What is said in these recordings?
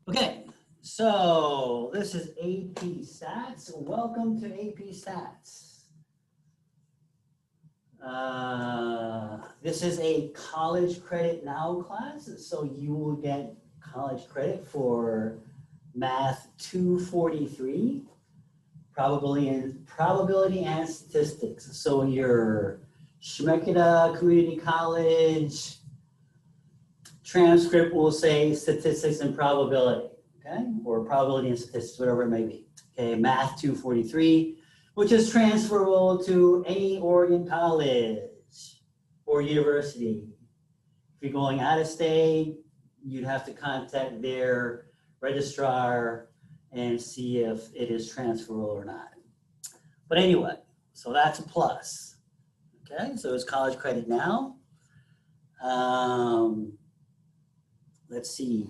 Okay, so this is AP Stats. Welcome to AP Stats. This is a college credit now class, so you will get college credit for Math 243, probability and statistics. So your Schmeketa Community College transcript will say statistics and probability, okay? Or probability and statistics, whatever it may be. Okay, Math 243, which is transferable to any Oregon college or university. If you're going out of state, you'd have to contact their registrar and see if it is transferable or not. But anyway, so that's a plus. Okay, so it's college credit now. Let's see.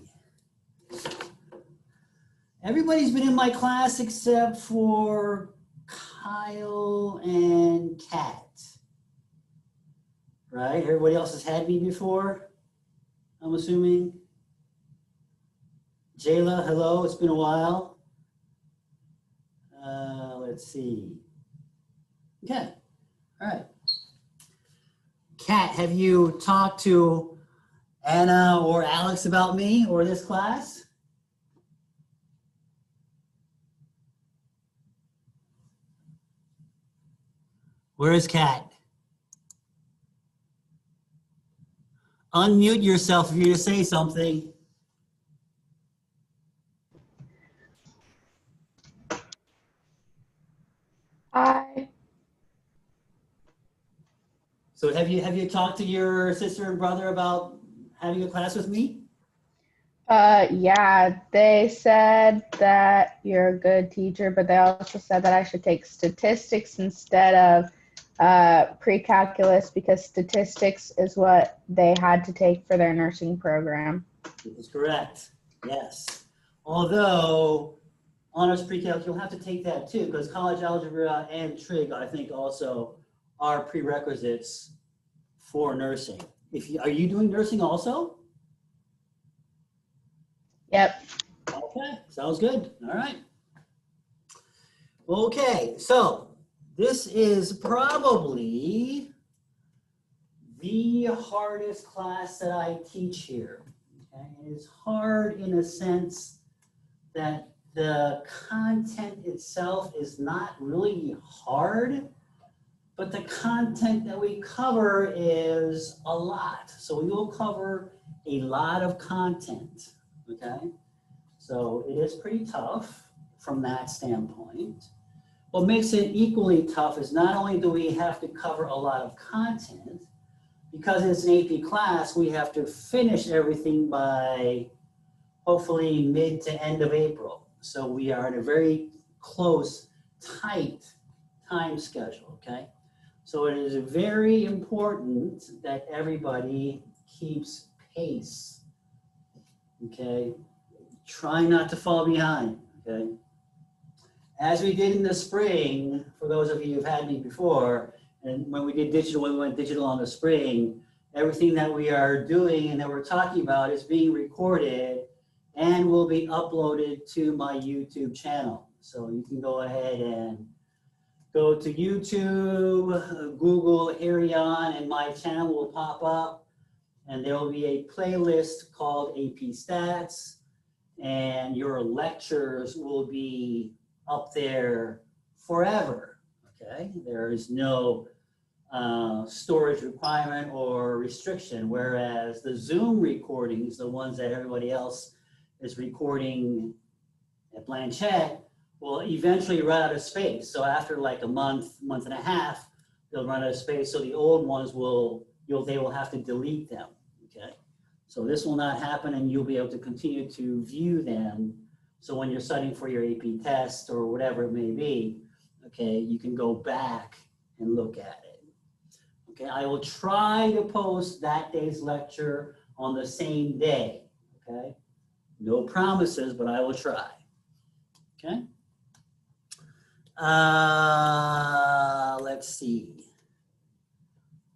Everybody's been in my class except for Kyle and Kat. Right? Everybody else has had me before, I'm assuming. Jayla, hello, it's been a while. Let's see. Okay, all right. Kat, have you talked to Anna or Alex about me or this class? Where is Kat? Unmute yourself if you're going to say something. Hi. So have you talked to your sister and brother about having a class with me? Yeah, they said that you're a good teacher, but they also said that I should take statistics instead of pre-calculus because statistics is what they had to take for their nursing program. That is correct. Yes. Although honors pre-calc, you'll have to take that too, because college algebra and trig, I think, also are prerequisites for nursing. Are you doing nursing also? Yep. Okay, sounds good. All right. Okay, so this is probably the hardest class that I teach here. Okay? It is hard in a sense that the content itself is not really hard, but the content that we cover is a lot. So we will cover a lot of content, okay? So it is pretty tough from that standpoint. What makes it equally tough is not only do we have to cover a lot of content, because it's an AP class, we have to finish everything by hopefully mid to end of April. So we are in a very close, tight time schedule, okay? So it is very important that everybody keeps pace, okay? Try not to fall behind, okay? As we did in the spring, for those of you who've had me before, and when we went digital in the spring, everything that we are doing and that we're talking about is being recorded and will be uploaded to my YouTube channel. So you can go ahead and go to YouTube, Google Arion, and my channel will pop up, and there will be a playlist called AP Stats, and your lectures will be up there forever, okay? There is no storage requirement or restriction, whereas the Zoom recordings, the ones that everybody else is recording at Blanchette, will eventually run out of space. So after like a month and a half, they'll run out of space. So the old ones they will have to delete them, okay? So this will not happen, and you'll be able to continue to view them. So when you're studying for your AP test or whatever it may be, okay, you can go back and look at it. Okay, I will try to post that day's lecture on the same day, okay? No promises, but I will try, okay? Let's see.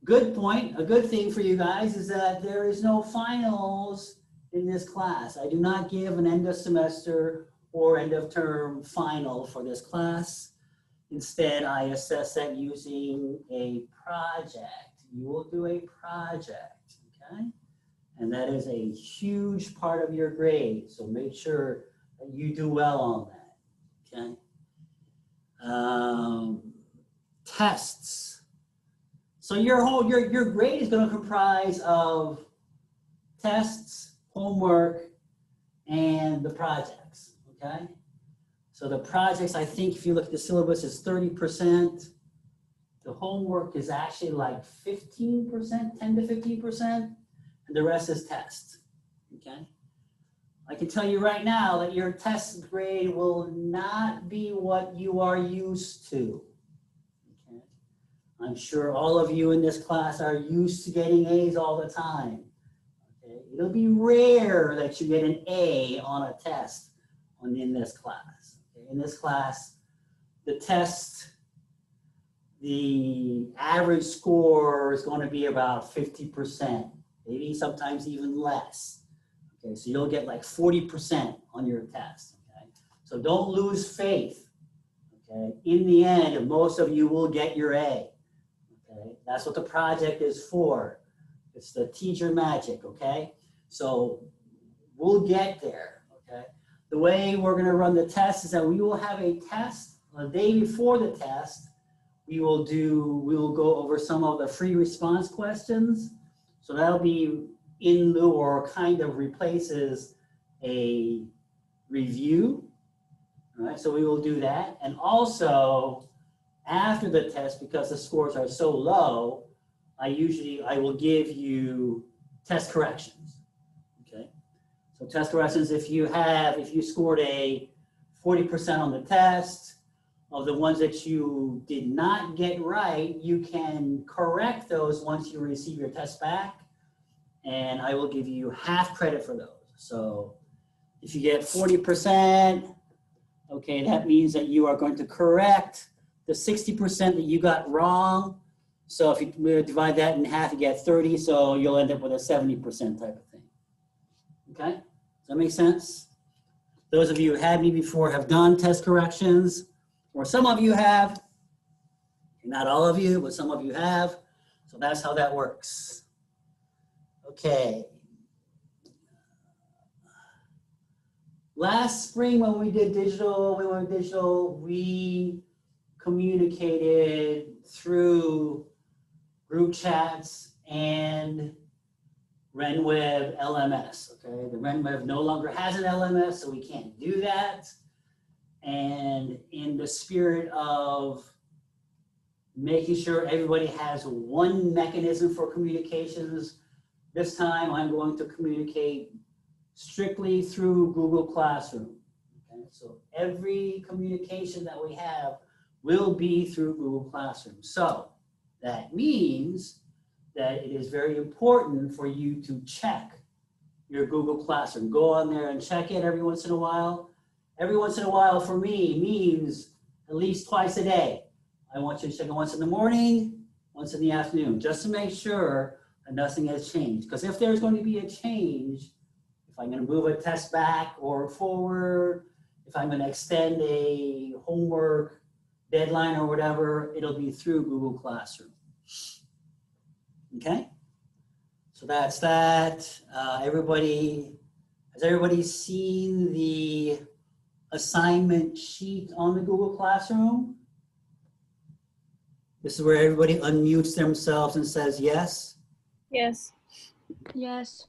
Good point. A good thing for you guys is that there is no finals in this class. I do not give an end of semester or end of term final for this class. Instead, I assess that using a project. You will do a project, okay? And that is a huge part of your grade. So make sure that you do well on that, okay? Tests. So your grade is going to comprise of tests, homework, and the projects, okay? So the projects, I think if you look at the syllabus, is 30%. The homework is actually like 15%, 10 to 15%, and the rest is tests, okay? I can tell you right now that your test grade will not be what you are used to, okay? I'm sure all of you in this class are used to getting A's all the time. Okay? It'll be rare that you get an A on a test in this class. Okay? In this class, the test, the average score is going to be about 50%, maybe sometimes even less. Okay, so you'll get like 40% on your test. Okay, so don't lose faith. Okay, in the end, most of you will get your A. Okay, that's what the project is for. It's the teacher magic. Okay, so we'll get there. Okay, the way we're going to run the test is that we will have a test the day before the test. We will go over some of the free response questions. So that'll be in lieu or kind of replaces a review. All right, so we will do that. And also after the test, because the scores are so low, I will give you test corrections. Okay. So test corrections, if you scored a 40% on the test, of the ones that you did not get right, you can correct those once you receive your test back, and I will give you half credit for those. So if you get 40%, okay, that means that you are going to correct the 60% that you got wrong. So if you divide that in half, you get 30, so you'll end up with a 70% type of thing. Okay, does that make sense? Those of you who had me before have done test corrections, or some of you have, not all of you, but some of you have. So that's how that works. Okay. Last spring when we went digital, we communicated through group chats and RenWeb LMS, okay? The RenWeb no longer has an LMS, so we can't do that. And in the spirit of making sure everybody has one mechanism for communications, this time I'm going to communicate strictly through Google Classroom. Okay? So every communication that we have will be through Google Classroom. So that means that it is very important for you to check your Google Classroom. Go on there and check it every once in a while. Every once in a while for me means at least twice a day. I want you to check it once in the morning, once in the afternoon, just to make sure that nothing has changed. Because if there's going to be a change, if I'm going to move a test back or forward, if I'm going to extend a homework deadline or whatever, it'll be through Google Classroom. Okay? So that's that. Has everybody seen the assignment sheet on the Google Classroom? This is where everybody unmutes themselves and says yes. Yes. Yes.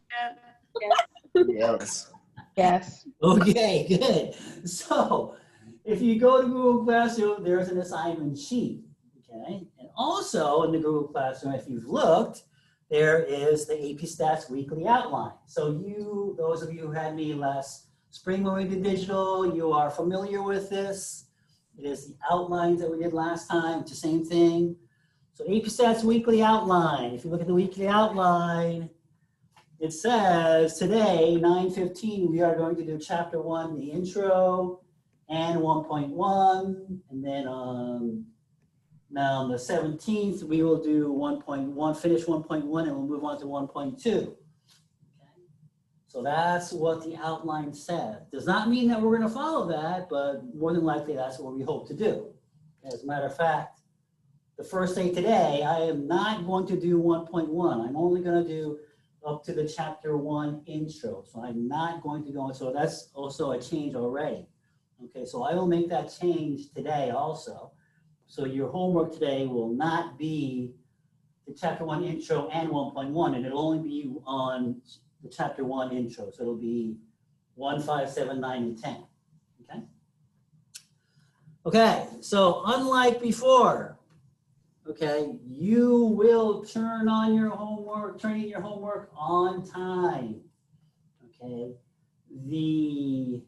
Yes. Yes. Okay, good. So if you go to Google Classroom, there's an assignment sheet, okay? And also in the Google Classroom, if you've looked, there is the AP Stats Weekly Outline. So those of you who had me last spring when we did digital, you are familiar with this. It is the outlines that we did last time, it's the same thing. So AP Stats Weekly Outline, if you look at the weekly outline, it says today, 9:15, we are going to do chapter 1, the intro, and 1.1. And then now on the 17th, we will do 1.1, finish 1.1, and we'll move on to 1.2. Okay? So So that's what the outline said. Does not mean that we're going to follow that, but more than likely that's what we hope to do. As a matter of fact, the first day today, I am not going to do 1.1. I'm only going to do up to the chapter 1 intro. So I'm not going to go, so that's also a change already. Okay, so I will make that change today also. So your homework today will not be the chapter 1 intro and 1.1, and it'll only be on the chapter 1 intro. So it'll be 1, 5, 7, 9, and 10. Okay. Okay, so unlike before, okay, you will turn in your homework on time. Okay. The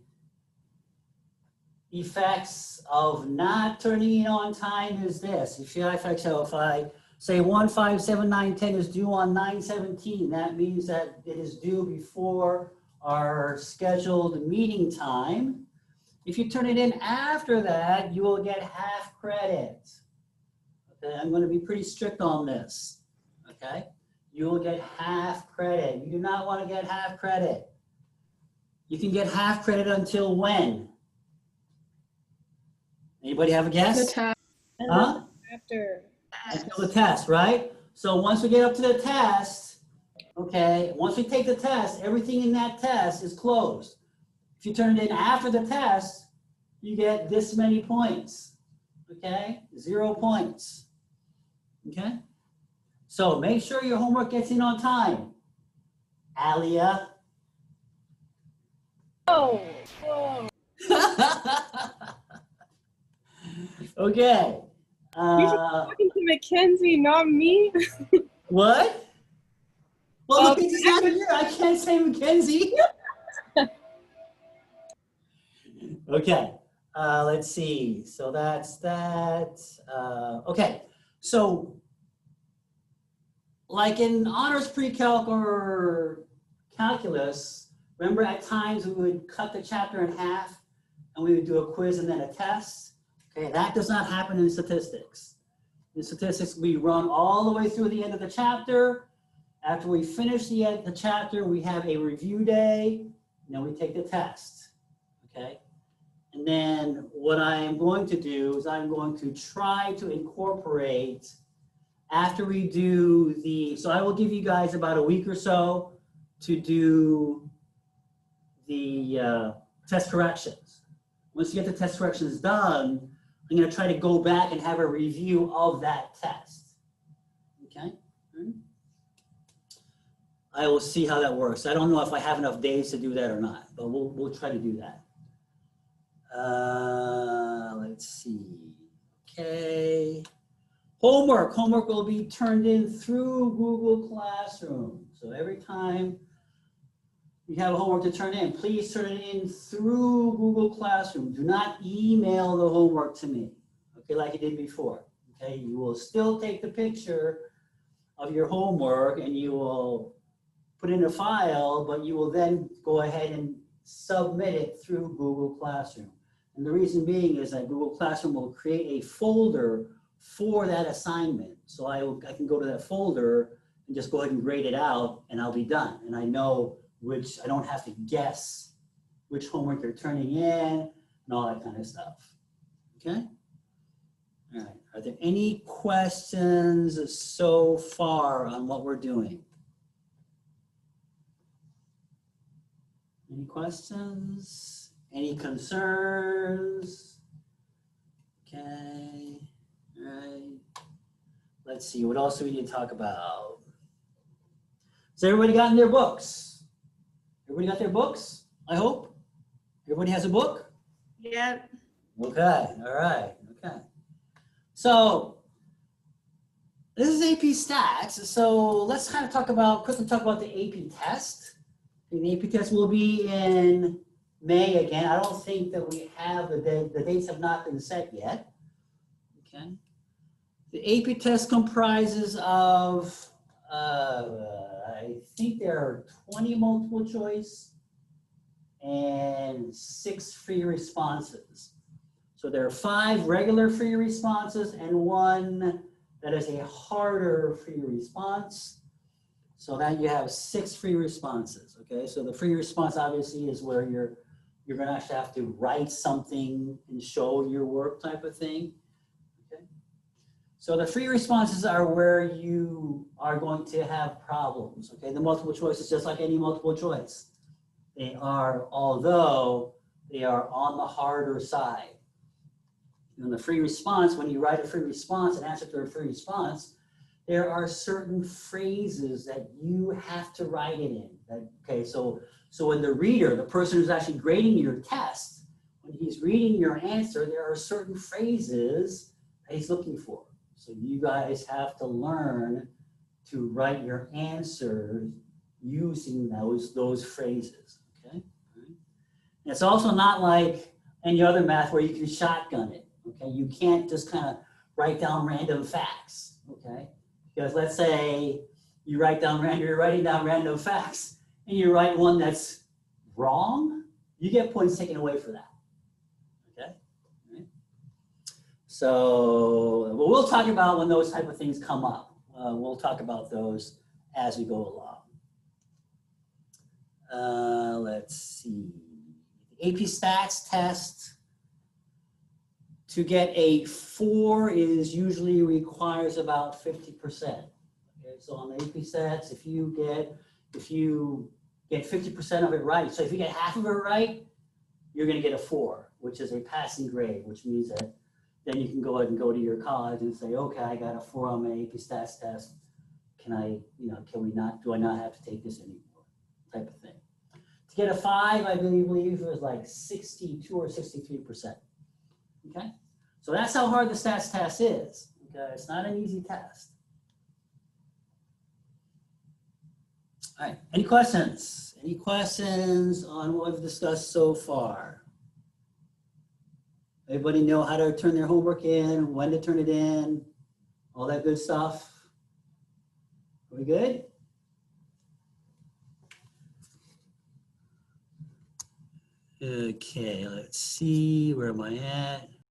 effects of not turning it on time is this. If I say 1, 5, 7, 9, 10 is due on 9/17, that means that it is due before our scheduled meeting time. If you turn it in after that, you will get half credit. Okay, I'm going to be pretty strict on this. Okay, you will get half credit. You do not want to get half credit. You can get half credit until when? Anybody have a guess? The test. Huh? After. Until the test, right? So once we get up to the test, okay, once we take the test, everything in that test is closed. If you turn it in after the test, you get this many points, okay? 0 points, okay? So make sure your homework gets in on time. Alia. Oh, whoa. Okay. Talking to Mackenzie, not me. What? Well, Mackenzie's not here. I can't say Mackenzie. Okay. Let's see. So that's that. Okay. So, like in honors pre-calc or calculus, remember at times we would cut the chapter in half and we would do a quiz and then a test. Okay, that does not happen in statistics. In statistics, we run all the way through the end of the chapter. After we finish the end of the chapter, we have a review day, and then we take the test, okay? And then what I am going to do is I'm going to try to incorporate, after we do so I will give you guys about a week or so to do the test corrections. Once you get the test corrections done, I'm going to try to go back and have a review of that test. Okay? I will see how that works. I don't know if I have enough days to do that or not, but we'll try to do that. Let's see. Okay. Homework. Homework will be turned in through Google Classroom. So every time you have a homework to turn in, please turn it in through Google Classroom. Do not email the homework to me, okay, like you did before. Okay, you will still take the picture of your homework and you will put in a file, but you will then go ahead and submit it through Google Classroom. And the reason being is that Google Classroom will create a folder for that assignment. So I can go to that folder and just go ahead and grade it out and I'll be done. And I know I don't have to guess which homework they're turning in and all that kind of stuff. Okay? All right. Are there any questions so far on what we're doing? Any questions? Any concerns? Okay. All right. Let's see. What else do we need to talk about? Has everybody gotten their books? Everybody got their books, I hope? Everybody has a book? Yep. Okay, all right, okay. So, this is AP Stats, so let's kind of quickly talk about the AP test. The AP test will be in May again. I don't think that we have the dates have not been set yet. Okay. The AP test comprises of I think there are 20 multiple choice and 6 free responses. So there are 5 regular free responses and 1 that is a harder free response. So that you have 6 free responses, okay? So the free response obviously is where you're gonna actually have to write something and show your work type of thing, okay? So the free responses are where you are going to have problems, okay? The multiple choice is just like any multiple choice. They are, although they are on the harder side. In the free response, when you write a free response, an answer to a free response, there are certain phrases that you have to write it in. Okay, so when the reader, the person who's actually grading your test, when he's reading your answer, there are certain phrases that he's looking for. So you guys have to learn to write your answers using those phrases, okay? And it's also not like any other math where you can shotgun it, okay? You can't just kind of write down random facts, okay? Because let's say you're writing down random facts and you write one that's wrong, you get points taken away for that, okay? Right. So we'll talk about when those type of things come up. We'll talk about those as we go along. Let's see. The AP Stats test, to get a 4 is usually requires about 50%. Okay, so on the AP Stats, if you get 50% of it right, so if you get half of it right, you're going to get a 4, which is a passing grade, which means that then you can go ahead and go to your college and say, okay, I got a 4 on my AP Stats test. Do I not have to take this anymore? Type of thing. To get a 5, I believe it was like 62 or 63%. Okay, so that's how hard the stats test is. Okay, it's not an easy test. All right, any questions? Any questions on what we've discussed so far? Everybody know how to turn their homework in, when to turn it in, all that good stuff? Are we good? Okay, let's see, where am I at?